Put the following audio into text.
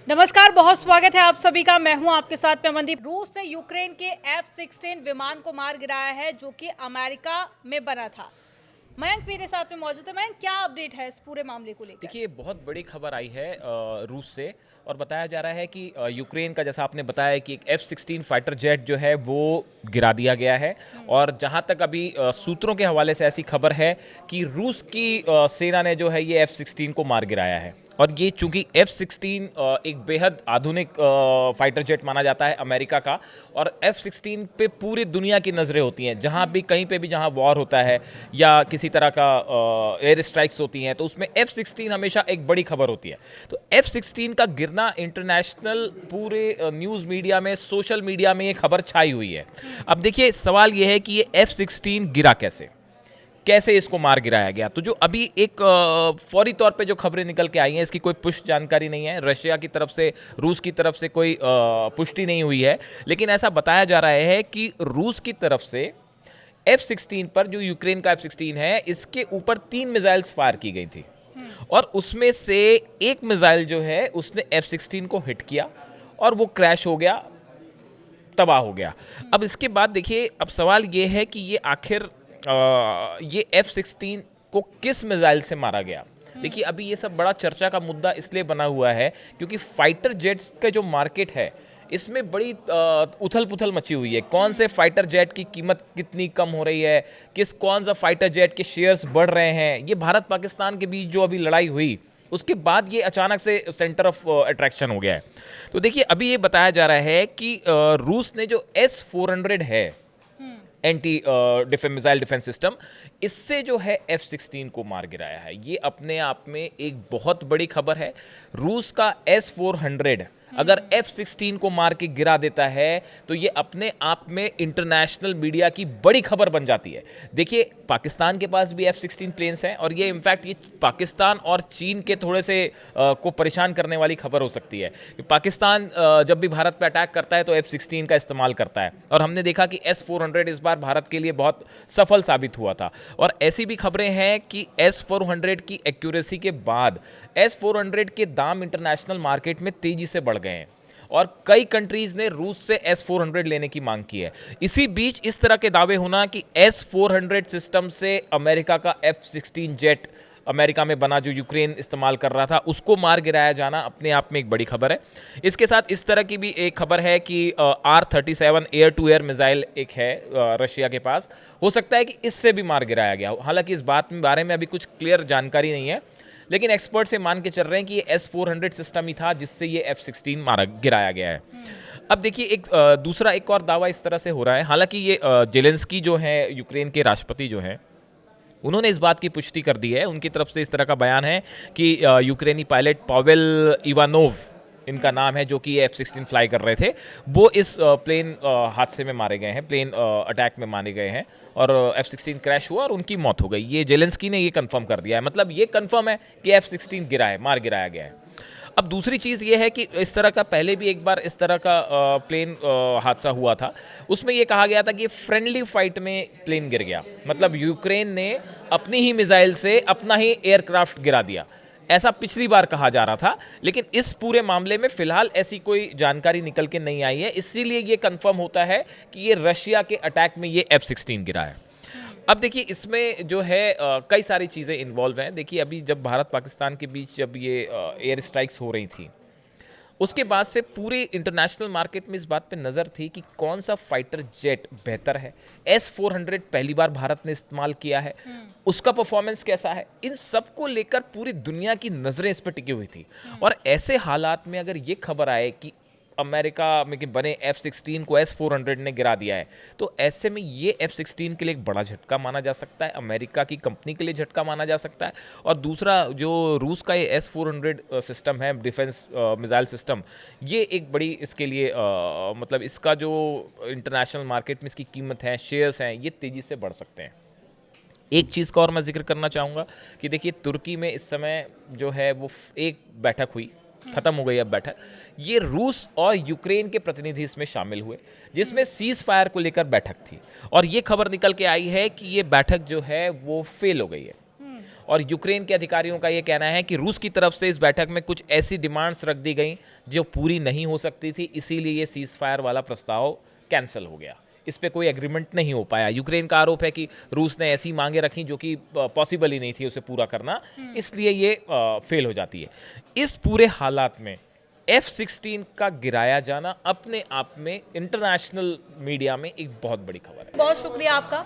नमस्कार, बहुत स्वागत है आप सभी का। मैं हूं आपके साथ में अमनदीप। रूस ने यूक्रेन के F-16 विमान को मार गिराया है जो कि अमेरिका में बना था। मयंक मेरे साथ में मौजूद है। मयंक, क्या अपडेट है इस पूरे मामले को लेकर? देखिए, बहुत बड़ी खबर आई है रूस से। और बताया जा रहा है कि यूक्रेन का, जैसा आपने बताया, कि एक F-16 फाइटर जेट जो है वो गिरा दिया गया है। और जहां तक अभी सूत्रों के हवाले से ऐसी खबर है कि रूस की सेना ने जो है ये F-16 को मार गिराया है। और ये चूंकि F-16 एक बेहद आधुनिक फाइटर जेट माना जाता है अमेरिका का, और F-16 पे पूरी दुनिया की नज़रें होती हैं। जहां भी कहीं पे भी जहां वॉर होता है या किसी तरह का एयर स्ट्राइक्स होती हैं, तो उसमें F-16 हमेशा एक बड़ी खबर होती है। तो F-16 का गिरना इंटरनेशनल पूरे न्यूज़ मीडिया में, सोशल मीडिया में ये खबर छाई हुई है। अब देखिए, सवाल ये है कि ये F-16 गिरा कैसे इसको मार गिराया गया। तो जो अभी एक फौरी तौर पे जो खबरें निकल के आई हैं, इसकी कोई पुष्ट जानकारी नहीं है। रशिया की तरफ से, रूस की तरफ से कोई पुष्टि नहीं हुई है। लेकिन ऐसा बताया जा रहा है कि रूस की तरफ से F-16 पर, जो यूक्रेन का F-16 है, इसके ऊपर 3 मिसाइल्स फायर की गई थी। और उसमें से एक मिसाइल जो है उसने F-16 को हिट किया और वो क्रैश हो गया, तबाह हो गया। अब इसके बाद देखिए, अब सवाल ये है कि ये आखिर ये F-16 को किस मिसाइल से मारा गया। देखिए, अभी ये सब बड़ा चर्चा का मुद्दा इसलिए बना हुआ है क्योंकि फाइटर जेट्स का जो मार्केट है, इसमें बड़ी उथल पुथल मची हुई है। कौन से फाइटर जेट की कीमत कितनी कम हो रही है, कौन सा फाइटर जेट के शेयर्स बढ़ रहे हैं। ये भारत पाकिस्तान के बीच जो अभी लड़ाई हुई, उसके बाद ये अचानक से सेंटर ऑफ अट्रैक्शन हो गया है। तो देखिए, अभी ये बताया जा रहा है कि रूस ने जो S-400 है, एंटी मिसाइल डिफेंस सिस्टम, इससे जो है F-16 को मार गिराया है। ये अपने आप में एक बहुत बड़ी खबर है। रूस का S-400 अगर F-16 को मार के गिरा देता है तो ये अपने आप में इंटरनेशनल मीडिया की बड़ी खबर बन जाती है। देखिए, पाकिस्तान के पास भी F-16 प्लेन्स हैं, और ये इनफैक्ट ये पाकिस्तान और चीन के थोड़े से को परेशान करने वाली खबर हो सकती है कि पाकिस्तान जब भी भारत पर अटैक करता है तो F-16 का इस्तेमाल करता है। और हमने देखा कि S-400 इस बार भारत के लिए बहुत सफल साबित हुआ था। और ऐसी भी खबरें हैं कि S-400 की एक्यूरेसी के बाद S-400 के दाम इंटरनेशनल मार्केट में तेजी से बढ़ गए हैं, और कई कंट्रीज ने रूस से S-400 लेने की मांग की है। इसी बीच इस तरह के दावे होना कि S-400 सिस्टम से अमेरिका का F-16 जेट, अमेरिका में बना, जो यूक्रेन इस्तेमाल कर रहा था, उसको मार गिराया जाना अपने आप में एक बड़ी खबर है। इसके साथ इस तरह की भी एक खबर है कि R-37 air to air missile एक है रशिया के पास। हो सकता है कि इससे भी मार गिराया गया। हालांकि इस बारे में अभी कुछ क्लियर जानकारी नहीं है, लेकिन एक्सपर्ट से मान के चल रहे हैं कि ये S-400 सिस्टम ही था जिससे ये F-16 गिराया गया है। अब देखिए, एक और दावा इस तरह से हो रहा है। हालांकि ये जेलेंस्की जो है, यूक्रेन के राष्ट्रपति जो हैं, उन्होंने इस बात की पुष्टि कर दी है। उनकी तरफ से इस तरह का बयान है कि यूक्रेनी पायलट पावेल इवानोव, इनका नाम है, जो कि F-16 फ्लाई कर रहे थे, वो इस प्लेन हादसे में मारे गए हैं, प्लेन अटैक में मारे गए हैं, और F-16 क्रैश हुआ और उनकी मौत हो गई। ये जेलेंस्की ने ये कंफर्म कर दिया है। मतलब ये कंफर्म है कि F-16 मार गिराया गया है। अब दूसरी चीज़ ये है कि इस तरह का पहले भी एक बार इस तरह का प्लेन हादसा हुआ था। उसमें ये कहा गया था कि फ्रेंडली फाइट में प्लेन गिर गया, मतलब यूक्रेन ने अपनी ही मिसाइल से अपना ही एयरक्राफ्ट गिरा दिया। ऐसा पिछली बार कहा जा रहा था, लेकिन इस पूरे मामले में फिलहाल ऐसी कोई जानकारी निकल के नहीं आई है। इसीलिए ये कंफर्म होता है कि ये रशिया के अटैक में ये F-16 गिरा है। अब देखिए, इसमें जो है कई सारी चीज़ें इन्वॉल्व हैं। देखिए, अभी जब भारत पाकिस्तान के बीच जब ये एयर स्ट्राइक्स हो रही थी, उसके बाद से पूरे इंटरनेशनल मार्केट में इस बात पे नज़र थी कि कौन सा फाइटर जेट बेहतर है। S-400 पहली बार भारत ने इस्तेमाल किया है, उसका परफॉर्मेंस कैसा है, इन सब को लेकर पूरी दुनिया की नज़रें इस पर टिकी हुई थी। और ऐसे हालात में अगर ये खबर आए कि अमेरिका में के बने F-16 को S-400 ने गिरा दिया है, तो ऐसे में ये F-16 के लिए एक बड़ा झटका माना जा सकता है, अमेरिका की कंपनी के लिए झटका माना जा सकता है। और दूसरा, जो रूस का ये S-400 सिस्टम है, डिफेंस मिसाइल सिस्टम, ये एक बड़ी इसके लिए मतलब इसका जो इंटरनेशनल मार्केट में इसकी कीमत है, शेयर्स हैं, ये तेज़ी से बढ़ सकते हैं। एक चीज़ का और मैं जिक्र करना चाहूँगा कि देखिए, तुर्की में इस समय जो है वो एक बैठक हुई, खत्म हो गई अब बैठक। ये रूस और यूक्रेन के प्रतिनिधि इसमें शामिल हुए, जिसमें सीज फायर को लेकर बैठक थी, और ये खबर निकल के आई है कि ये बैठक जो है वो फेल हो गई है। और यूक्रेन के अधिकारियों का ये कहना है कि रूस की तरफ से इस बैठक में कुछ ऐसी डिमांड्स रख दी गई जो पूरी नहीं हो सकती थी, इसीलिए ये सीज फायर वाला प्रस्ताव कैंसिल हो गया। इस पे कोई एग्रीमेंट नहीं हो पाया। यूक्रेन का आरोप है कि रूस ने ऐसी मांगे रखी जो कि पॉसिबल ही नहीं थी उसे पूरा करना, इसलिए ये फेल हो जाती है। इस पूरे हालात में F-16 का गिराया जाना अपने आप में इंटरनेशनल मीडिया में एक बहुत बड़ी खबर है। बहुत शुक्रिया आपका।